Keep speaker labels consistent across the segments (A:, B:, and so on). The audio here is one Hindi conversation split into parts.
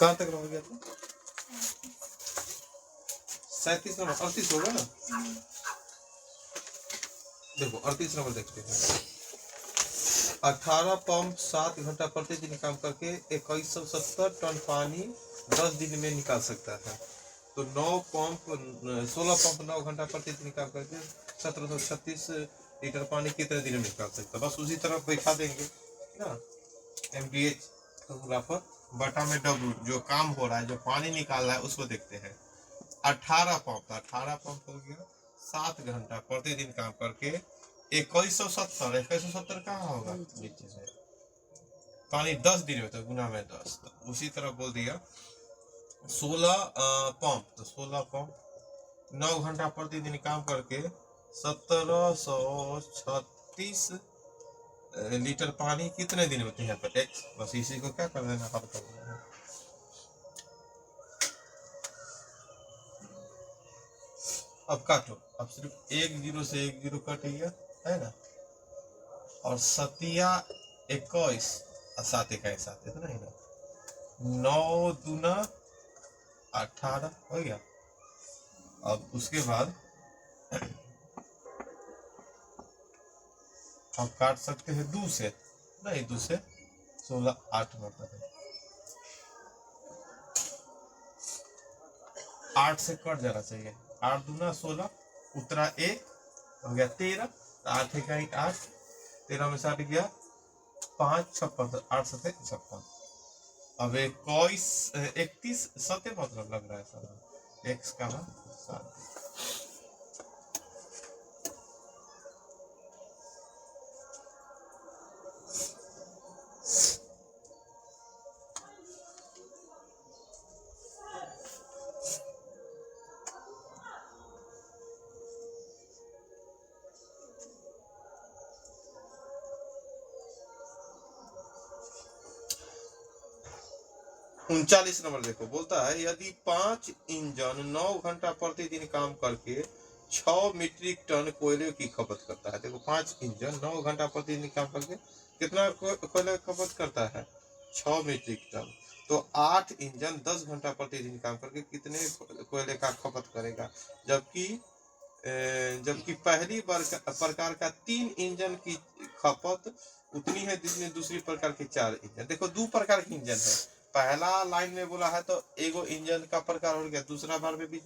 A: कहाँ तक रह गया था? 37 नंबर, 38 होगा ना। देखो 38 नंबर देखते हैं। 18 पंप 7 घंटा प्रतिदिन काम करके 2170 टन पानी 10 दिन में निकाल सकता है। तो 16 पंप 9 घंटा प्रतिदिन काम करके 1736 लीटर पानी कितने दिन में निकाल सकता है। बस उसी तरह बैठा देंगे ना, MDH फॉर्मूला पर बटा में W, जो काम हो रहा है, जो पानी निकाल रहा है उसको देखते हैं। 18 पंप हो गया 7 घंटा प्रतिदिन काम करके 2170 कहाँ होगा नीचे से, पानी 10 दिन में, तो गुना में 10। तो उसी तरह बोल दिया 16 पंप, तो 16 पंप 9 घंटा प्रतिदिन काम करके 1736 लीटर पानी कितने दिन में यहाँ पर x, बस इसी को क्या कर देना, हल कर देना। अब काटो, अब सिर्फ 1 0 से 1 0 कट गया है ना, और 7 21 और 7 1 7, इतना ही ना, 9 दूना 18 हो गया। अब उसके बाद हम काट सकते हैं 2 से, नहीं 2 से 16 8 मतलब है, 8 से कट जाना चाहिए। 8 दूना 16, उतरा 1 हो गया 13, 8 1 8, 13 में से 8 गया 5 56, 8 7 56। अब 21 31 7 मतलब लग रहा है सर, x का 7। 39 नंबर देखो, बोलता है यदि 5 इंजन 9 घंटा प्रतिदिन काम करके 6 मीट्रिक टन कोयले की खपत करता है। देखो 5 इंजन 9 घंटा प्रतिदिन काम करके कितना कोयले की खपत करता है, 6 मीट्रिक टन। तो 8 इंजन 10 घंटा प्रतिदिन काम करके कितने कोयले का खपत करेगा। जबकि पहली प्रकार का 3 इंजन की खपत उतनी है जितनी दूसरी प्रकार के 4 इंजन। देखो 2 प्रकार के इंजन है, पहला लाइन में बोला है तो एगो इंजन का प्रकार हो गया, दूसरा बार में भी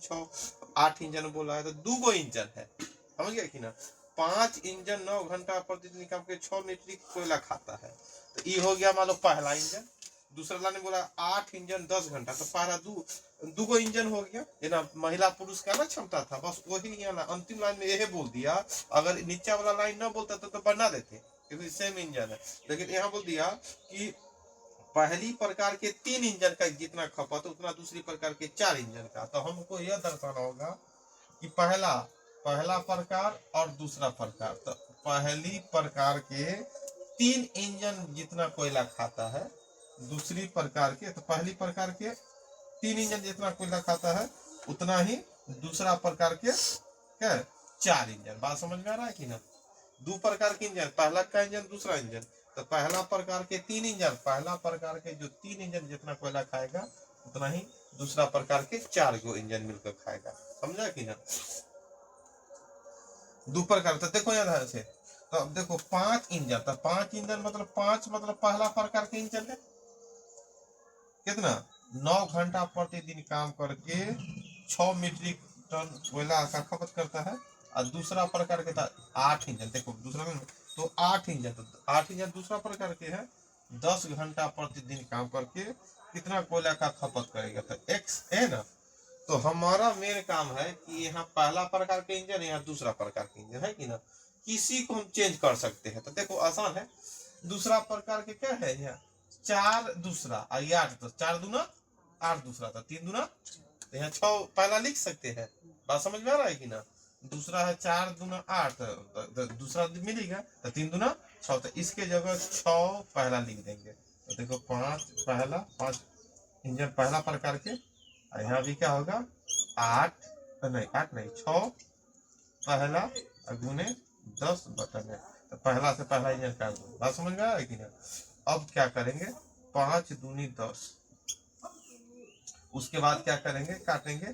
A: 8 इंजन बोला है तो 2 इंजन है, समझ गया कि ना। 5 इंजन 9 घंटा प्रतिदिन काम के 6 मीट्रिक कोयला खाता है, तो ये हो गया मान लो पहला इंजन। दूसरा लाइन में बोला 8 इंजन 10 घंटा, तो पहला 2 इंजन हो गया, ये ना महिला पुरुष का ना क्षमता था, बस वही यहाँ ना अंतिम लाइन में यही बोल दिया। अगर नीचे वाला लाइन ना बोलता तो बना देते, क्योंकि सेम इंजन है, लेकिन यहाँ बोल दिया कि पहली प्रकार के 3 इंजन का जितना खपत उतना दूसरी प्रकार के 4 इंजन का। तो हमको यह दर्शाना होगा कि पहला प्रकार और दूसरा प्रकार, तो पहली प्रकार के 3 इंजन जितना कोयला खाता है, दूसरी प्रकार के, तो पहली प्रकार के 3 इंजन जितना कोयला खाता है उतना ही दूसरा प्रकार के क्या 4 इंजन। बात समझ में आ रहा है कि ना। 2 प्रकार के इंजन, पहला का इंजन दूसरा इंजन, तो पहला प्रकार के 3 इंजन, पहला प्रकार के जो 3 इंजन जितना कोयला खाएगा उतना ही दूसरा प्रकार के 4 गो इंजन मिलकर खाएगा, समझा कि ना। 2 प्रकार, तो देखो यहाँ से, तो अब देखो 5 इंजन, तो 5 इंजन मतलब 5 मतलब पहला प्रकार के इंजन है, कितना 9 घंटा प्रतिदिन काम करके 6 मीट्रिक टन कोयला का खपत करता है। और दूसरा प्रकार के 8 इंजन, देखो दूसरा तो 8 इंजन, तो 8 इंजन दूसरा प्रकार के है, 10 घंटा प्रतिदिन काम करके कितना कोयला का खपत करेगा, तो x है ना। तो हमारा मेन काम है कि यहाँ पहला प्रकार के इंजन, यहाँ दूसरा प्रकार के इंजन है कि ना, किसी को हम चेंज कर सकते हैं। तो देखो आसान है, दूसरा प्रकार के क्या है, यहाँ 4 दूसरा और 8, तो 4 दूना 8 दूसरा, तो 3 दूना, तो यहाँ 6 पहला लिख सकते हैं। बात समझ में आ रहा है कि ना। दूसरा है 4 दूना 8, तो दूसरा मिलेगा, तो 3 दूना 6, तो इसके जगह 6 पहला लिख देंगे। तो देखो 5 इंजन पहला प्रकार के, यहाँ भी क्या होगा 8 नहीं 6 पहला गुने 10 बटा में, तो पहला से पहला इंजन काट दो। बात समझ में आया कि ना। अब क्या करेंगे, 5 दूनी 10, उसके बाद क्या करेंगे, काटेंगे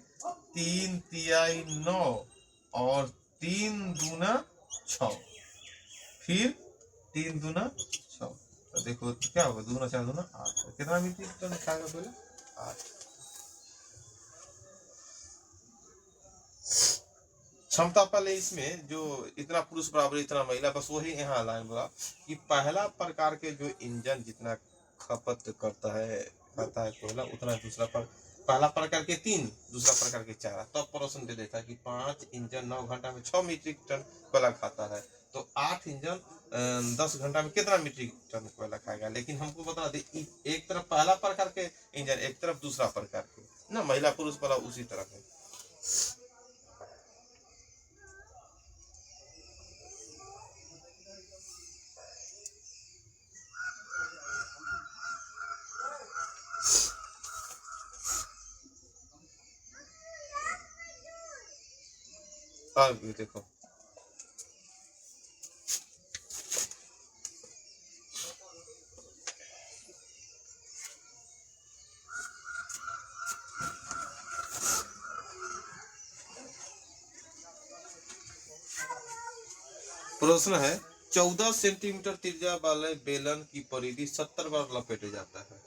A: 3 तिहाई 9 और 3 दूना 6, फिर 3 दूना 6, तो देखो क्या होगा, दूना 4 दूना 8, कितना मीट्रिक टन खाएगा बोले 8। क्षमता पहले इसमें जो इतना पुरुष बराबर इतना महिला, बस वही यहाँ लाइन बोला कि पहला प्रकार के जो इंजन जितना खपत करता है खाता है कोयला, उतना दूसरा पर पहला प्रकार के 3, दूसरा प्रकार के 4। तब प्रश्न दे देता है कि 5 इंजन 9 घंटा में 6 मीट्रिक टन कोयला खाता है, तो 8 इंजन 10 घंटा में कितना मीट्रिक टन कोयला खाएगा। लेकिन हमको बता दे, एक तरफ पहला प्रकार के इंजन, एक तरफ दूसरा प्रकार के ना, महिला पुरुष वाला उसी तरह है। देखो प्रश्न है, 14 सेंटीमीटर त्रिज्या वाले बेलन की परिधि 70 बार लपेटे जाता है।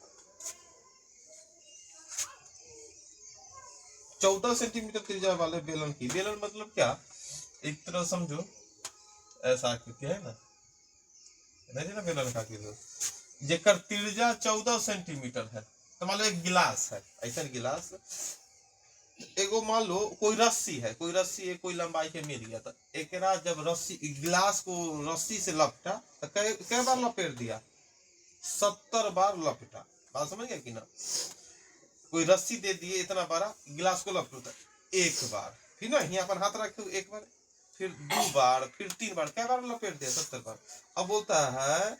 A: 14 सेंटीमीटर त्रिज्या वाले बेलन की, बेलन मतलब क्या, एक तरह समझो ऐसा आकृति है ना, नहीं ना बेलन का आकृति, जेकर त्रिज्या 14 सेंटीमीटर है, तो मान लो एक गिलास है, ऐसा गिलास एगो, मान लो कोई रस्सी है, कोई लंबाई के मिल गया, तो एक जब रस्सी गिलास को रस्सी से लपटा तो कै बार लपेट दिया, 70 बार लपेटा। बात समझ गया कि ना, कोई रस्सी दे दिए इतना बड़ा, गिलास को लपटो तो एक बार, फिर ना यहाँ पर हाथ रखे एक बार, फिर 2 बार, फिर 3 बार, क्या बार लपेट दिया, 70 बार। अब बोलता है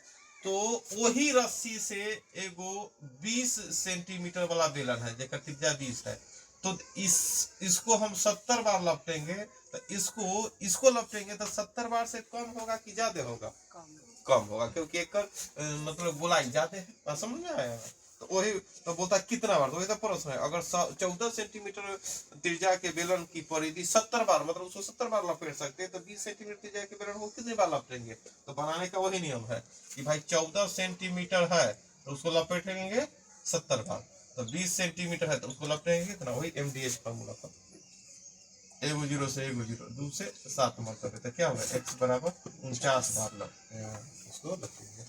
A: तो वही रस्सी से एगो 20 सेंटीमीटर वाला बेलन है, जेकर त्रिज्या 20 है, तो इसको हम 70 बार लपटेंगे, तो इसको लपटेंगे तो 70 बार से कम होगा कि ज्यादा होगा, कम होगा, क्योंकि एक मतलब गोलाई ज्यादा है, समझ में आया। तो वही तो बोलता कितना बार, तो वही तो प्रश्न है, अगर 14 सेंटीमीटर त्रिज्या के बेलन की परिधि 70 बार, मतलब उसको 70 बार लपेट सकते हैं, तो 20 सेंटीमीटर त्रिज्या के बेलन को कितनी बार लपेटेंगे। तो बनाने का वही नियम है कि भाई 14 सेंटीमीटर है तो उसको लपेटेंगे 70 बार, तो 20 सेंटीमीटर है तो उसको लपेटेंगे कितना, वही MDH फॉर्मूला था, एगो 0 से एगो 0, 2 से 7 मतलब है, तो क्या होगा, x बराबर 49 बार उसको लपेटेंगे।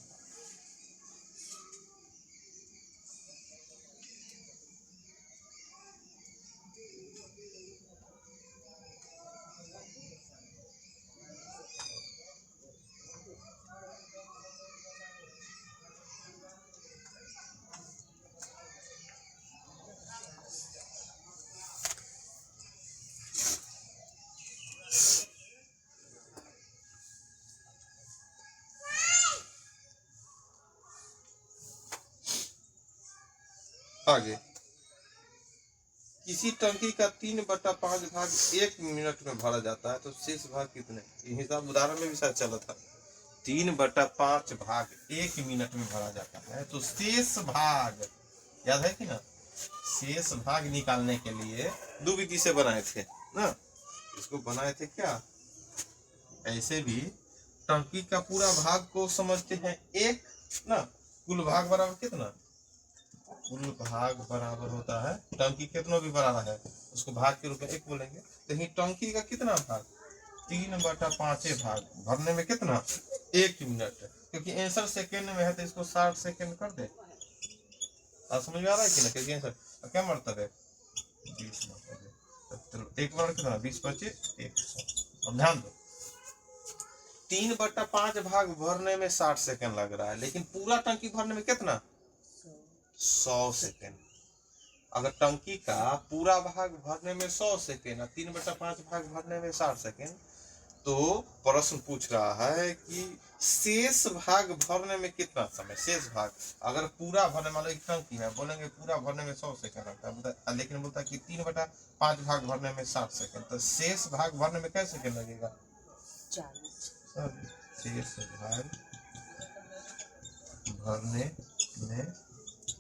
A: आगे, किसी टंकी का 3/5 भाग 1 मिनट में भरा जाता है, तो शेष भाग कितने, ये हिसाब उदाहरण में भी शायद चला था, 3/5 भाग 1 मिनट में भरा जाता है, तो शेष भाग याद है कि ना, शेष भाग निकालने के लिए 2 विधि से बनाए थे ना, इसको बनाए थे क्या, ऐसे भी टंकी का पूरा भाग को समझते हैं 1 ना, कुल भाग बराबर कितना, कुल भाग बराबर होता है, टंकी कितना भी बड़ा है उसको भाग के रूप में 1 बोलेंगे, तो टंकी का कितना भाग, 3/5 भाग, भरने में कितना 1 मिनट, क्योंकि आंसर सेकेंड में है तो इसको 60 सेकेंड कर दे, समझ में आ रहा है कि ना, क्योंकि आंसर क्या मतलब है 20 मतलब, एक बार कितना 20/25 100। अब ध्यान दो, 3/5 भाग भरने में 60 सेकेंड लग रहा है, लेकिन पूरा टंकी भरने में कितना 100 सेकेंड। अगर टंकी का पूरा भाग भरने में 100 सेकेंड, 3/5 भाग भरने में 60 सेकेंड, तो प्रश्न पूछ रहा है कि शेष भाग भरने में कितना समय, शेष भाग अगर पूरा भरने, मान लो एक टंकी है, बोलेंगे पूरा भरने में 100 सेकेंड लगता है, लेकिन बोलता है कि 3/5 भाग भरने में 60 सेकेंड, तो शेष भाग भरने में कैसे सेकेंड लगेगा, 40। शेष भाग भरने में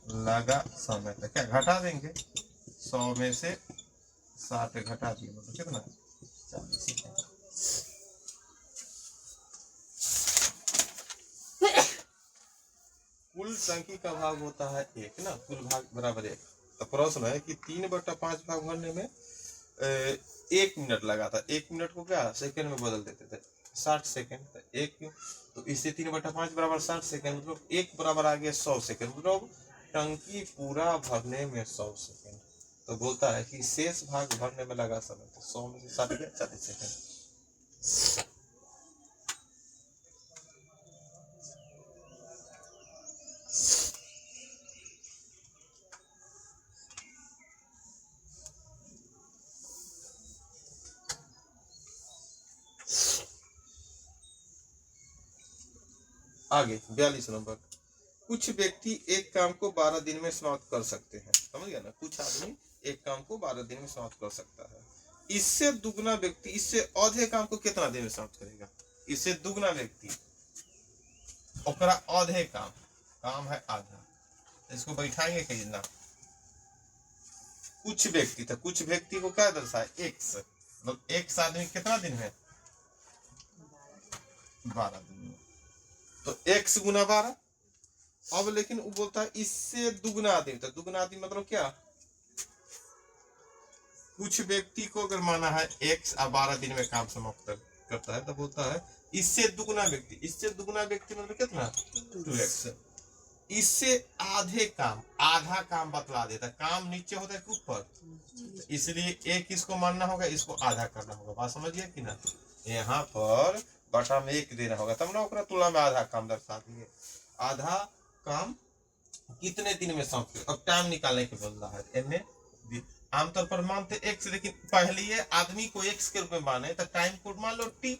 A: लगा समय, तो क्या घटा देंगे, 100 में से 60 घटा दिए, मतलब कितना 40 सेकेंड। कुल संख्या का भाग होता है 1 ना, कुल भाग बराबर 1। तो प्रश्न है कि 3/5 भाग भरने में 1 मिनट लगा था। 1 मिनट को क्या सेकंड में बदल देते थे, 60 सेकंड। तो एक, तो इससे 3/5 बराबर 60 सेकंड, मतलब 1 बराबर आ गया 100 सेकंड, मतलब टंकी पूरा भरने में 100 सेकंड। तो बोलता है कि शेष भाग भरने में लगा समय, तो 100 में से 60 गया 40 सेकंड। आगे 42 नंबर, कुछ व्यक्ति एक काम को 12 दिन में समाप्त कर सकते हैं। समझ गया ना, कुछ आदमी एक काम को 12 दिन में समाप्त कर सकता है। इससे दुगना व्यक्ति इससे आधे काम को कितना दिन में समाप्त करेगा? इससे दुगना व्यक्ति ओकरा आधे काम है आधा, इसको बैठाएंगे कहीं ना। कुछ व्यक्ति, तो कुछ व्यक्ति को क्या दर्शाए, एक्स, मतलब एक्स आदमी कितना दिन है, 12 दिन में। तो एक्स गुना 12। अब लेकिन वो बोलता है इससे दुगना आदमी, तो दुगना आदमी मतलब क्या, कुछ व्यक्ति को अगर माना है एक्स 12 दिन में काम समाप्त करता है, तो बोलता है इससे दुगना व्यक्ति। इससे दुगना व्यक्ति मतलब कितना, 2x। इससे आधे काम, आधा काम बतला देता, काम नीचे होता है कि ऊपर, इसलिए एक इसको मानना होगा, इसको आधा करना होगा। बात समझिए कि ना, यहाँ पर बटा में 1 देना होगा, तब ना ओकरा तुलना में आधा काम दर्शा दिए। आधा काम कितने दिन में समाप्त, अब टाइम निकालने के बोल रहा है। एने आमतौर पर मानते एक्स, लेकिन पहले ये आदमी को एक्स के रूप में माने, तो टाइम को मान लो टी,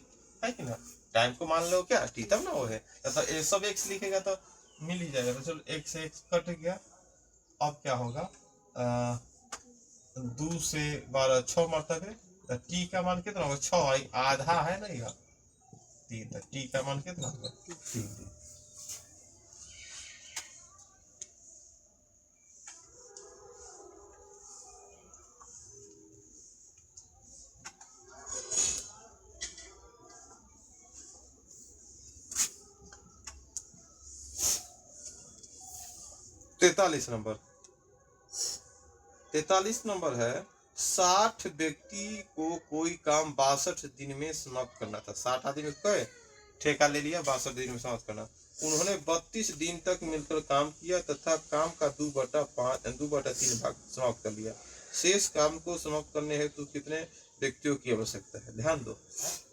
A: है कि ना, टाइम को मान लो क्या टी, तब ना वो है। तो सब एक्स लिखेगा तो मिल ही जाएगा। तो चलो एक्स से एक्स कट गया। अब क्या होगा, 2 से 12 6 मरतबे, तो टी का मान कितना होगा, 6, आधा है ना ये 3, तो टी का मान कितना होगा 3 दिन। तैतालीस नंबर है, 60 व्यक्ति को कोई काम 62 दिन में समाप्त करना था। 60 आदमी को ठेका ले लिया, 62 दिन में समाप्त करना। उन्होंने 32 दिन तक मिलकर काम किया तथा काम का 2/3 भाग समाप्त कर लिया। शेष काम को समाप्त करने हेतु कितने व्यक्तियों की आवश्यकता है? ध्यान दो,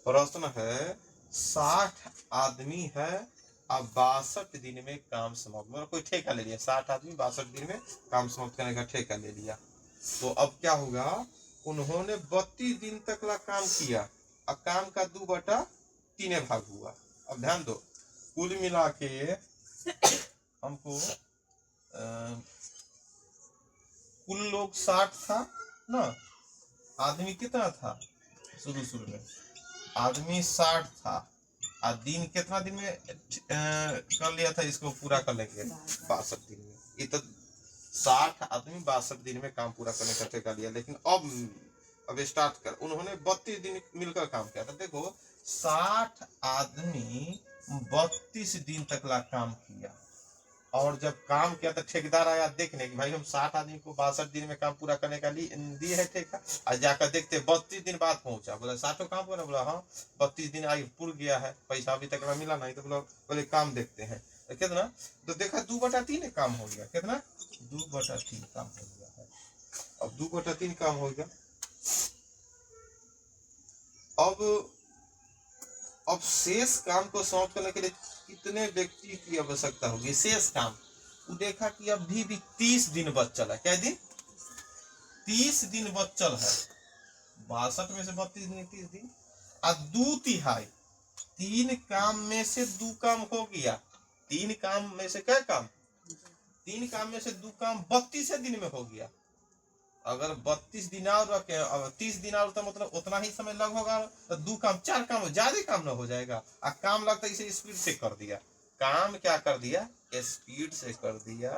A: प्रश्न है 60 आदमी है, अब 62 दिन में काम समाप्त, मतलब कोई ठेका ले लिया, 60 आदमी 62 दिन में काम समाप्त करने का ठेका ले लिया। तो अब क्या होगा, उन्होंने 32 दिन तक ला काम किया, अब काम का 2/3 भाग हुआ। अब ध्यान दो, कुल मिला के हमको कुल लोग 60 था ना, आदमी कितना था शुरू में, आदमी 60 था, और दिन कितना दिन में कर लिया था, इसको पूरा कर लेंगे 62 दिन में। ये तो 60 आदमी 62 दिन में काम पूरा करने का ठेका लिया। लेकिन अब स्टार्ट कर, उन्होंने 32 दिन मिलकर काम किया था। देखो 60 आदमी 32 दिन तक ला काम किया, और जब काम किया तो ठेकेदार आया देखने कि भाई हम 60 आदमी को 62 दिन में काम पूरा करने का दिए है ठेका, और जाकर देखते 32 दिन बाद पहुंचा, बोला 60 काम पूरा, बोला हाँ 32 दिन आई पूरा गया है, पैसा अभी तक मिला नहीं, तो बोले काम देखते हैं, तो कितना, तो देखा 2/3 काम हो गया, कितना 2/3 काम हो गया है। अब 2/3 काम हो गया। अब शेष काम को समाप्त करने के लिए कितने व्यक्ति की आवश्यकता होगी? शेष काम देखा कि अभी भी 30 दिन बचल है। क्या दिन? 30 दिन बचल है, 62 में से 32 दिन 30 दिन, और 2/3 3 काम में से 2 काम हो गया। 3 काम में से क्या काम? 3 काम में से 2 काम 32 दिन में हो गया। अगर 32 दिन और रखे, 30 दिन और, तो मतलब उतना ही समय लग होगा, तो 2 काम 4 काम ज्यादा काम ना हो जाएगा। आ काम लगता है इसे स्पीड से कर दिया, काम क्या कर दिया, स्पीड से कर दिया।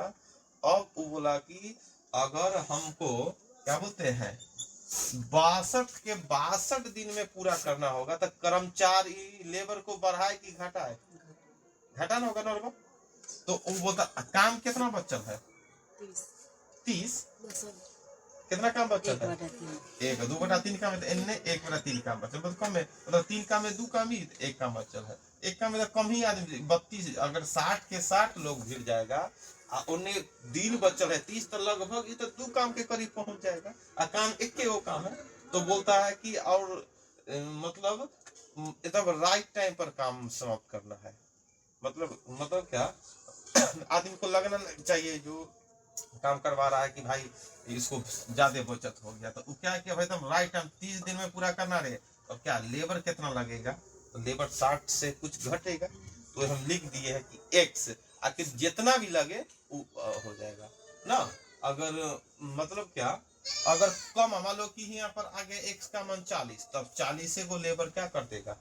A: अब वो बोला कि अगर हमको क्या बोलते हैं 62 के 62 दिन में पूरा करना होगा, तो कर्मचारी लेबर को बढ़ाए कि घटाए? घटाना होगा नॉर्मल। तो वो बोलता काम कितना बचल है? 30। कितना काम बचल है? 1 2/3 काम है, इनने 1/3 काम बचल, मतलब कम है, मतलब 3 काम में 2 काम ही, 1 काम बचल है। 1 काम में तो कम ही आदमी 32, अगर 60 के 60 लोग भिड़ जाएगा उन्हें दिन बचल है 30, तो लगभग ये तो 2 काम के करीब पहुंच जाएगा। काम एक के वो काम है। तो बोलता है कि और मतलब एकदम राइट टाइम पर काम समाप्त करना है। मतलब क्या आदमी को लगना चाहिए जो काम करवा रहा है कि भाई इसको ज्यादा बचत हो गया, तो क्या है कि भाई तुम राइट टाइम 30 दिन में पूरा करना रहे। तो क्या लेबर कितना लगेगा? तो लेबर 60 से कुछ घटेगा, तो हम लिख दिए है कि x, आखिर जितना भी लगे वो हो जाएगा ना। अगर मतलब क्या, अगर कम मान लो कि यहाँ पर आ गया x का मान 40, तब 40 को लेबर क्या कर देगा?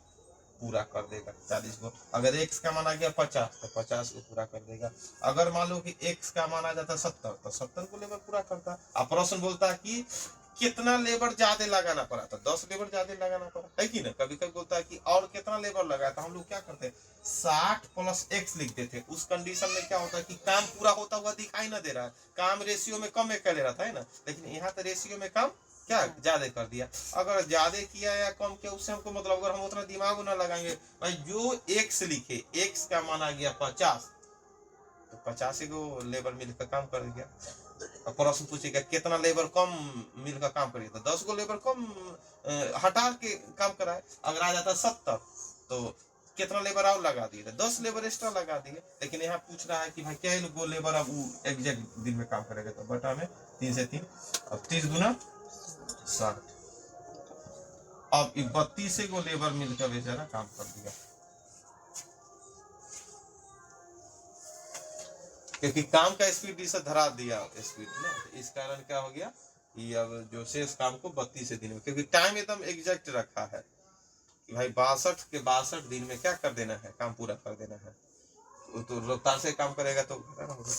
A: पूरा कर देगा 40 को। अगर x का मान आ गया 50, तो 50 को पूरा कर देगा। अगर मान लो कि x का मान आ जाता 70, तो 70 को लेबर पूरा करता। अब प्रश्न बोलता है कि कितना लेबर ज्यादा लगाना पड़ा, तो 10 लेबर ज्यादा लगाना पड़ा, है कि ना। कभी कभी बोलता है कि और कितना लेबर लगाया, तो हम लोग क्या करते हैं 60 + x लिख देते हैं। उस कंडीशन में क्या होता है कि काम पूरा होता हुआ दिखाई ना दे रहा है, काम रेशियो में कम कर ले रहा था, है ना। लेकिन यहाँ तो रेशियो में कम क्या ज्यादा कर दिया। अगर ज्यादा किया या कम किया उससे हमको मतलब, अगर हम उतना दिमाग ना लगाएंगे भाई, जो x लिखे, x का मान आ गया 50, तो 85 को लेबर मिलकर काम कर गया। अब प्रश्न पूछेगा कितना लेबर कम मिलकर काम करेगा, तो 10 को लेबर कम हटा के काम कराए। अगर आ जाता 70, तो कितना लेबर और लगा दिए, 10 लेबर एक्स्ट्रा लगा दिए। लेकिन यहाँ पूछ रहा है कि भाई क्या गो लेबर अब एग्जैक्ट दिन में काम करेगा, तो बटा में 3 से 3, अब 30 गुना 60। अब 32 को लेबर मिलकर बेचारा काम कर दिया, क्योंकि काम का स्पीड इसे धरा दिया स्पीड ना। इस कारण क्या हो गया कि अब जो शेष काम को 32 दिन में, क्योंकि टाइम एकदम एग्जैक्ट रखा है कि भाई 62 के 62 दिन में क्या कर देना है, काम पूरा कर देना है। तो रफ्तार से काम करेगा तो घटाना होगा।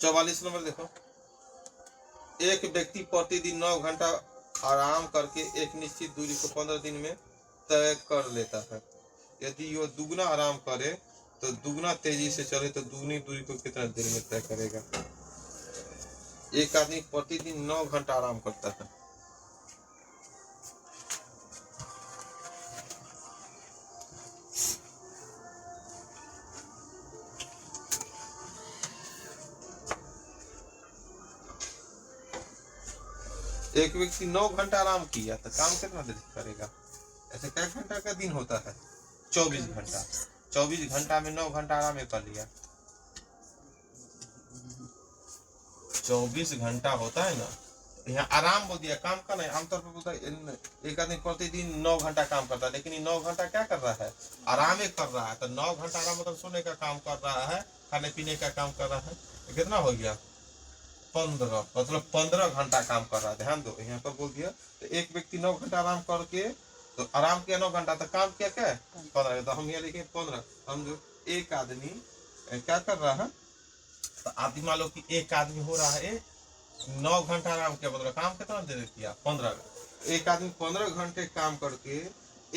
A: 44 नंबर देखो, एक व्यक्ति प्रतिदिन 9 घंटा आराम करके एक निश्चित दूरी को 15 दिन में तय कर लेता है। यदि वो दुगना आराम करे तो दुगना तेजी से चले तो दुगनी दूरी को कितना देर में तय करेगा? एक आदमी प्रतिदिन 9 घंटा आराम करता है, एक व्यक्ति 9 घंटा आराम किया तो काम कितना देर करेगा? ऐसे कई घंटा का दिन होता है? 24 घंटा। 24 घंटा में 9 घंटा आराम कर लिया, 24 घंटा होता है ना। यहाँ आराम बोल दिया, काम का नहीं। आमतौर पर बोलता है एक आदमी प्रतिदिन 9 घंटा काम करता है, लेकिन ये 9 घंटा क्या कर रहा है? आराम ही कर रहा है। तो 9 घंटा आराम मतलब सोने का काम कर रहा है, खाने पीने का काम कर रहा है। तो कितना हो गया? 15, मतलब 15 घंटा काम कर रहा है। ध्यान दो, यहाँ पर बोल दिया तो एक व्यक्ति 9 घंटा आराम करके, तो आराम किया 9 घंटा, तो काम किया क्या है 15। तो हम यहाँ लिखे 15। हम जो एक आदमी क्या कर रहा है, तो आदमी मान लो कि एक आदमी हो रहा है 9 घंटा आराम किया, मतलब काम कितना देर किया 15। एक आदमी 15 घंटे काम करके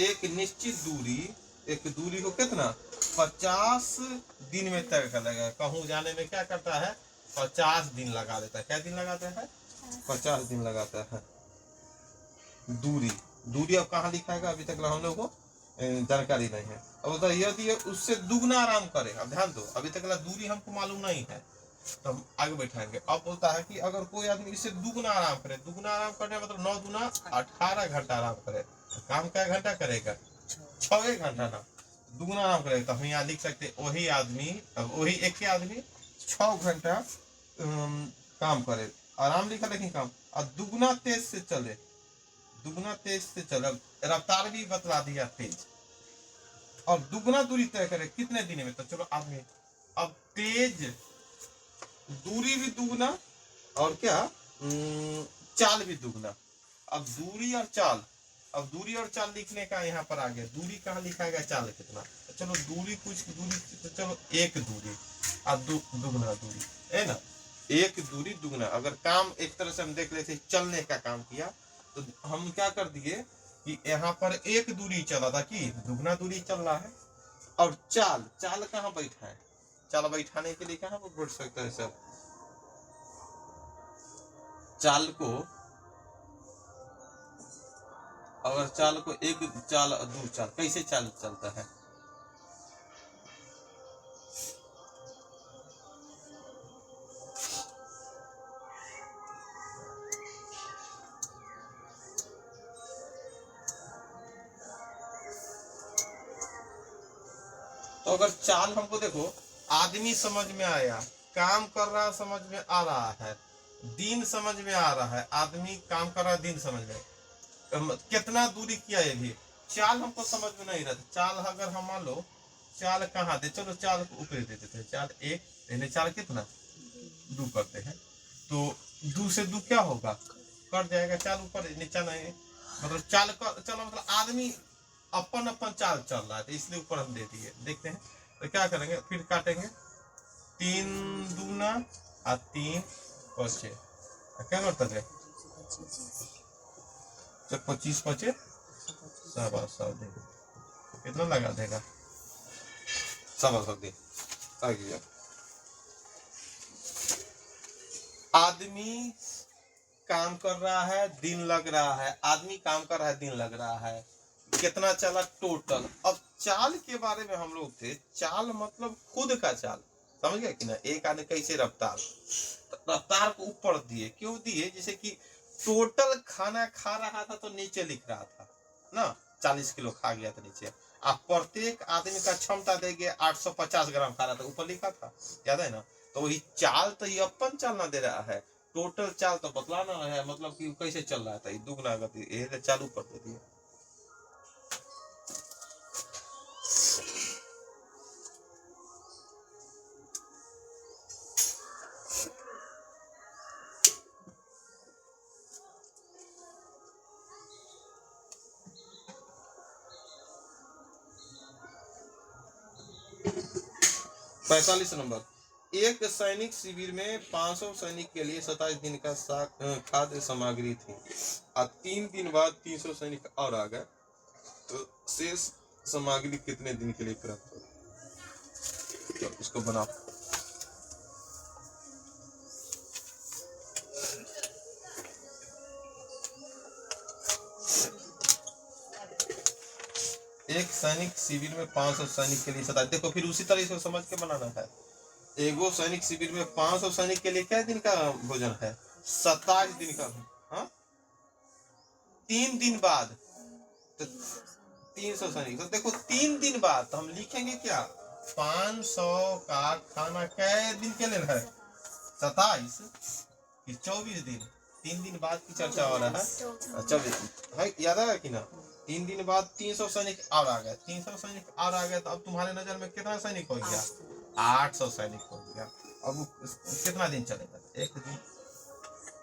A: एक निश्चित दूरी, एक दूरी को कितना 50 दिन में तय कर लेगा। कहूँ जाने में क्या करता है 50 दिन लगा देता है। क्या दिन लगाता है? 50 दिन लगाता है। दूरी, दूरी अब कहाँ लिखाएगा अभी तक हम लोग को जानकारी नहीं है। अब तो यदि उससे दुगना आराम करे, अब ध्यान दो, अभी तक दूरी हमको मालूम नहीं है, तो हम आगे बैठाएंगे। अब बोलता है कि अगर कोई आदमी इससे दुगना आराम करे, दुगना आराम करने मतलब 9 दूना 18 घंटा आराम करे, तो काम क्या घंटा करेगा? 6 घंटा ना। दुगना आराम करेगा, तो हम यहाँ लिख सकते वही आदमी, वही एक आदमी 6 घंटा काम करे, आराम लिखा लेकिन काम, और दुगना तेज से चले, दुगना तेज से चले, रफ्तार भी बतला दिया तेज, और दुगना दूरी तय करे कितने दिन में। तो चलो आदमी अब तेज, दूरी भी दुगना, और क्या, चाल भी दुगना। अब दूरी और चाल, अब दूरी और चाल लिखने का यहाँ पर आ गया, दूरी कहाँ लिखा गया, चाल कितना, चलो दूरी कुछ दूरी, तो चलो एक दूरी, अब दुगना दूरी है ना, एक दूरी दुगना। अगर काम एक तरह से हम देख लेते, चलने का काम किया, तो हम क्या कर दिए कि यहाँ पर एक दूरी चला था कि दुगना दूरी चल रहा है। और चाल, चाल कहाँ बैठा है, चाल बैठाने के लिए कहाँ पर बैठ सकता है सर, चाल को, अगर चाल को एक चाल दो चाल, कैसे चाल चलता है, तो अगर चाल हमको देखो, आदमी समझ में आया, काम कर रहा समझ में आ रहा है, दिन समझ में आ रहा है, आदमी काम कर रहा है, दिन समझ में, कितना दूरी किया ये भी, चाल हमको समझ में नहीं रहता। चाल अगर हम मान लो, चाल कहाँ दे, चलो चाल को ऊपर दे देते हैं, चाल एक, यानी चाल कितना दो करते हैं, तो दो से दो क्या होगा, कट जाएगा, चाल ऊपर नीचा नहीं, मतलब चाल का चलो, मतलब आदमी अपन अपन चाल चल रहा है, तो इसलिए ऊपर हम दे दिए। देखते हैं तो क्या करेंगे, फिर काटेंगे, तीन दूना और तीन पचे, क्या करता है, जब 25 पचे 100 दे, कितना लगा देगा, 100 दे आ गया। आदमी काम कर रहा है, दिन लग रहा है, आदमी काम कर रहा है, दिन लग रहा है, कितना चला टोटल। अब चाल के बारे में हम लोग थे, चाल मतलब खुद का चाल, समझ गया कि ना, एक आदमी कैसे रफ्तार, रफ्तार को ऊपर दिए, क्यों दिए, जैसे कि टोटल खाना खा रहा था तो नीचे लिख रहा था ना, 40 किलो खा गया था नीचे, आप प्रत्येक आदमी का क्षमता देंगे 850 ग्राम खा रहा था, ऊपर लिखा था, याद है ना। तो वही चाल, तो ये अपन चलना दे रहा है, टोटल चाल तो बतलाना है, मतलब कि कैसे चल रहा था, दुगना गति, ये चाल ऊपर दे दिया। पैंतालीस नंबर, एक सैनिक शिविर में 500 सैनिक के लिए 27 दिन का खाद्य सामग्री थी, और 3 दिन बाद 300 सैनिक और आ गए, तो शेष सामग्री कितने दिन के लिए प्राप्त हो, तो इसको बनाओ। एक सैनिक शिविर में 500 सैनिक के लिए 27, देखो फिर उसी तरह से समझ के बनाना है, एगो सैनिक शिविर में 500 सैनिक के लिए क्या दिन का भोजन है, 27 दिन का, हाँ 3 दिन बाद तो 300 सैनिक, तो देखो 3 दिन बाद, तो हम लिखेंगे क्या, 500 का खाना कै दिन के लिए है, 27 कि 24 दिन, 3 दिन बाद की चर्चा हो रहा है, 24 है, याद आया कि ना, 3 दिन बाद 300 सैनिक और आ गए, 300 सैनिक और आ गए, तो अब तुम्हारे नजर में कितना सैनिक हो गया, 800 सैनिक हो गया। अब कितना दिन चलेगा, एक दिन,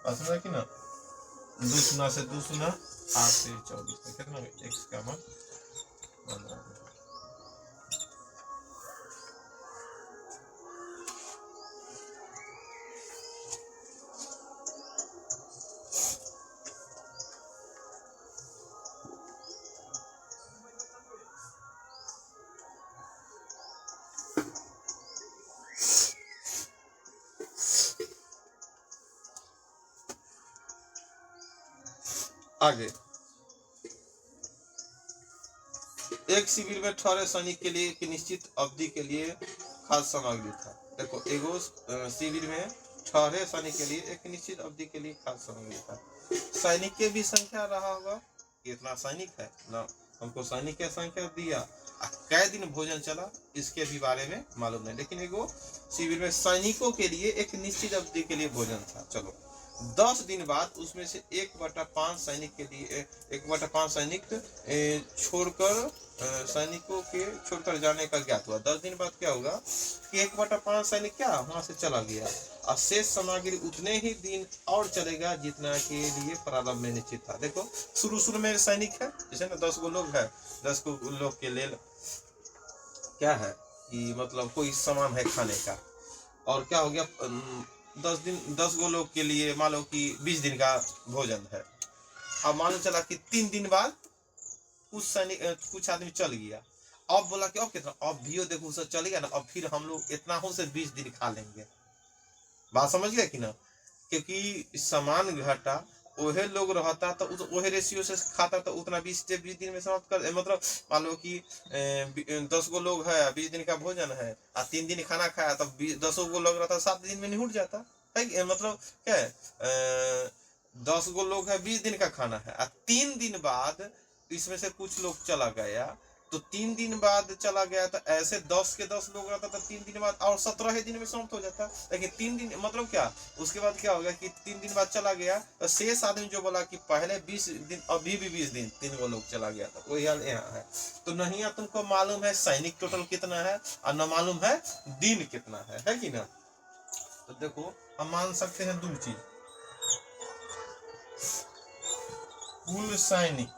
A: समझा कि ना, 2 सुना से 2 सुना 8 से 24, तो कितना, x का मान 15। आगे, एक शिविर में ठहरे सैनिक के लिए एक निश्चित अवधि के लिए खाद्य सामग्री था। देखो एगो शिविर में ठहरे सैनिक के लिए एक निश्चित अवधि के लिए खाद्य सामग्री था, सैनिक के भी संख्या रहा होगा, कितना सैनिक है ना, हमको सैनिक की संख्या दिया, कै दिन भोजन चला इसके भी बारे में मालूम नहीं, लेकिन एगो शिविर में सैनिकों के लिए एक निश्चित अवधि के लिए भोजन था। चलो 10 दिन बाद उसमें से 1/5 सैनिक के लिए 1/5 सैनिक छोड़कर सैनिकों के छोड़कर जाने का ज्ञात हुआ। 10 दिन बाद क्या होगा कि 1/5 सैनिक क्या वहां से चला गया और शेष सामग्री उतने ही दिन और चलेगा जितना के लिए प्रारंभ में निश्चित था। देखो शुरू में सैनिक है, जैसे ना 10 गो लोग है, 10 गो लोग के लिए क्या है कि मतलब कोई सामान है खाने का, और क्या हो गया 10 गो लोग के लिए मान लो कि 20 दिन का भोजन है। अब मान लो चला कि 3 दिन बाद कुछ आदमी चल गया, अब बोला कि अब कितना, अब भी देखो उसे चलेगा ना, अब फिर हम लोग इतना हो से 20 दिन खा लेंगे। बात समझ गया कि ना, क्योंकि सामान घटा वही लोग रहता तो वही रेशियो से खाता तो उतना 20 दिन में समाप्त कर, मतलब मान लो कि 10 गो लोग है, 20 दिन का भोजन है और 3 दिन खाना खाया तब 10 गो लोग रहता 7 दिन में निहुट जाता है। मतलब क्या है 10 गो लोग है, 20 दिन का खाना है और 3 दिन बाद इसमें से कुछ लोग चला गया, तो 3 दिन बाद चला गया तो ऐसे 10 के 10 लोग रहता तो 3 दिन बाद और 17 दिन में समाप्त हो जाता। लेकिन 3 दिन मतलब क्या, उसके बाद क्या होगा कि 3 दिन बाद चला गया तो शेष आदमी जो बोला कि पहले 20 दिन अभी भी 20 दिन 3 गो लोग चला गया था, वही हाल यहाँ है। तो नहीं तुमको मालूम है सैनिक टोटल कितना है और न मालूम है दिन कितना है कि ना। तो देखो हम मान सकते हैं 2 चीज, कुल सैनिक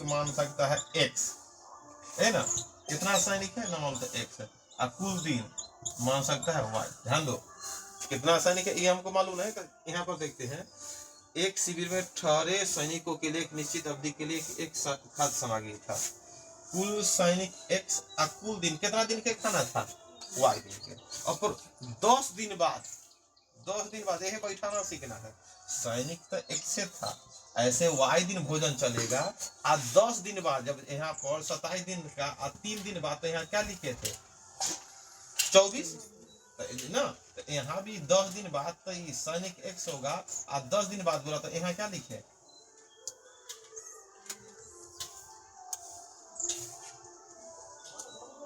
A: मान सकता है x है ना, कितना सैनिक है ना मानता है x है, और कुल दिन मान सकता है y। ध्यान दो कितना सैनिक है ये हमको मालूम है। तो यहाँ पर देखते हैं एक शिविर में ठहरे सैनिकों के लिए एक निश्चित अवधि के लिए एक खाद्य सामग्री था। कुल सैनिक x और कुल दिन कितना दिन के खाना था y दिन के। और फिर 10 दिन बाद यह बैठाना सीखना है। सैनिक तो एक से था, ऐसे y दिन भोजन चलेगा और 10 दिन बाद जब यहाँ पर 27 दिन का और 3 दिन बाद तो यहाँ क्या लिखे थे 24 ना, तो यहाँ भी 10 दिन बाद तो सैनिक x होगा और 10 दिन बाद बोला तो यहाँ क्या लिखे,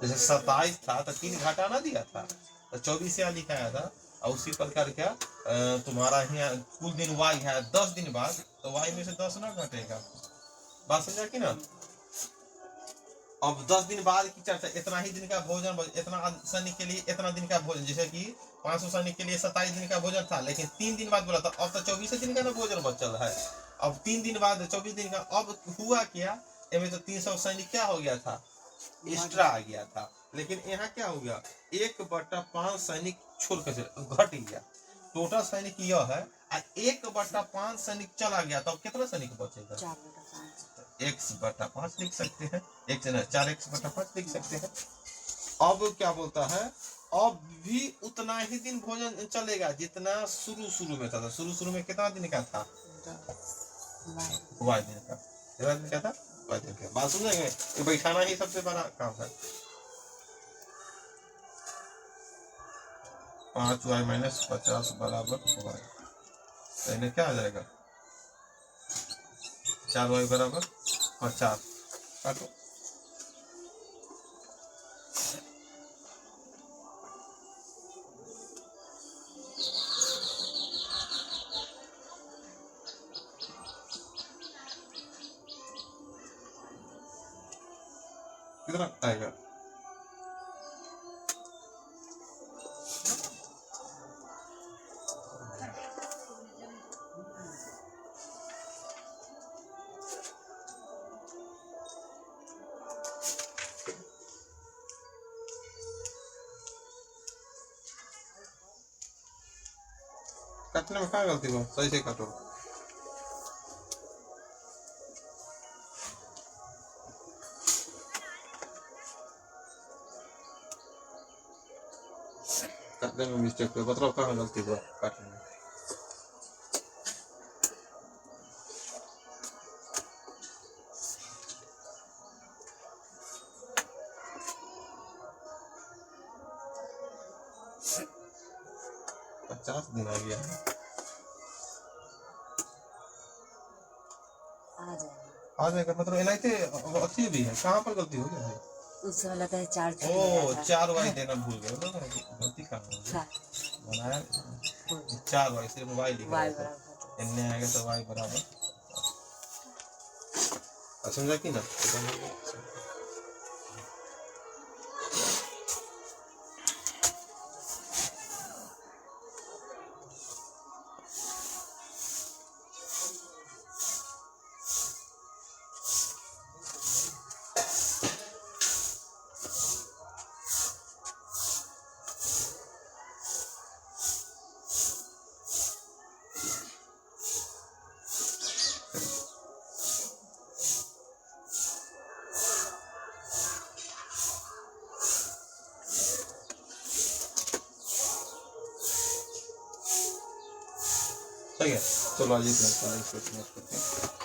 A: जैसे 27 था तो 3 घटा ना दिया था तो 24 यहाँ लिखाया था। और उसी प्रकार क्या तुम्हारा यहाँ कुल दिन y है 10 दिन बाद तो y में से 10 ना घटेगा। बात समझा कि ना। अब 10 दिन बाद की चर्चा, इतना ही दिन का भोजन, इतना सैनिक के लिए इतना दिन का भोजन, जैसे कि 500 सैनिक के लिए 27 दिन का भोजन था, लेकिन 3 दिन बाद बोला था अब तो 24 दिन का ना भोजन बचल है। अब 3 दिन बाद 24 दिन का, अब हुआ क्या इसमें तो 300 सैनिक क्या हो गया था एक्स्ट्रा आ गया था। लेकिन यहाँ क्या हो गया 1/5 सैनिक छोड़ कर घट गया, टोटल सैनिक यह है 1/5 सैनिक चला गया तो कितना सैनिक बचेगा, x/5 लिख सकते हैं, 4x/5 लिख सकते हैं। अब क्या बोलता है अब भी उतना ही दिन भोजन चलेगा जितना शुरू में था। शुरू में कितना दिन का था y दिन का, कितना दिन का था y दिन का। बात समझेंगे, बैठाना ही सबसे बड़ा काम है। 5y - 50 बराबर y, तो इन्हें क्या आ जाएगा 4y बराबर 50 काटो। कितना आएगा काटने में कहाँ गलती हो, सही से काटो। काटने में मिस्टेक हुआ, बताओ कहाँ गलती हुआ काटने में। पचास दिन आ गया आ जाएगा मतलब एनआईटी अच्छी भी है, कहाँ पर गलती हो गया है
B: उस समय लगता है 4 छूट
A: ओ
B: गया
A: 4 वाई देना भूल गए ना, गलती काम हो गई।
B: था।
A: बनाया 4 वाई, सिर्फ वाई लिखा
B: वाई
A: रहता है,
B: बराबर
A: एन आएगा तो वाई बराबर। समझा कि ना? सही है, चलो आज इतना, चलो इसको करते हैं।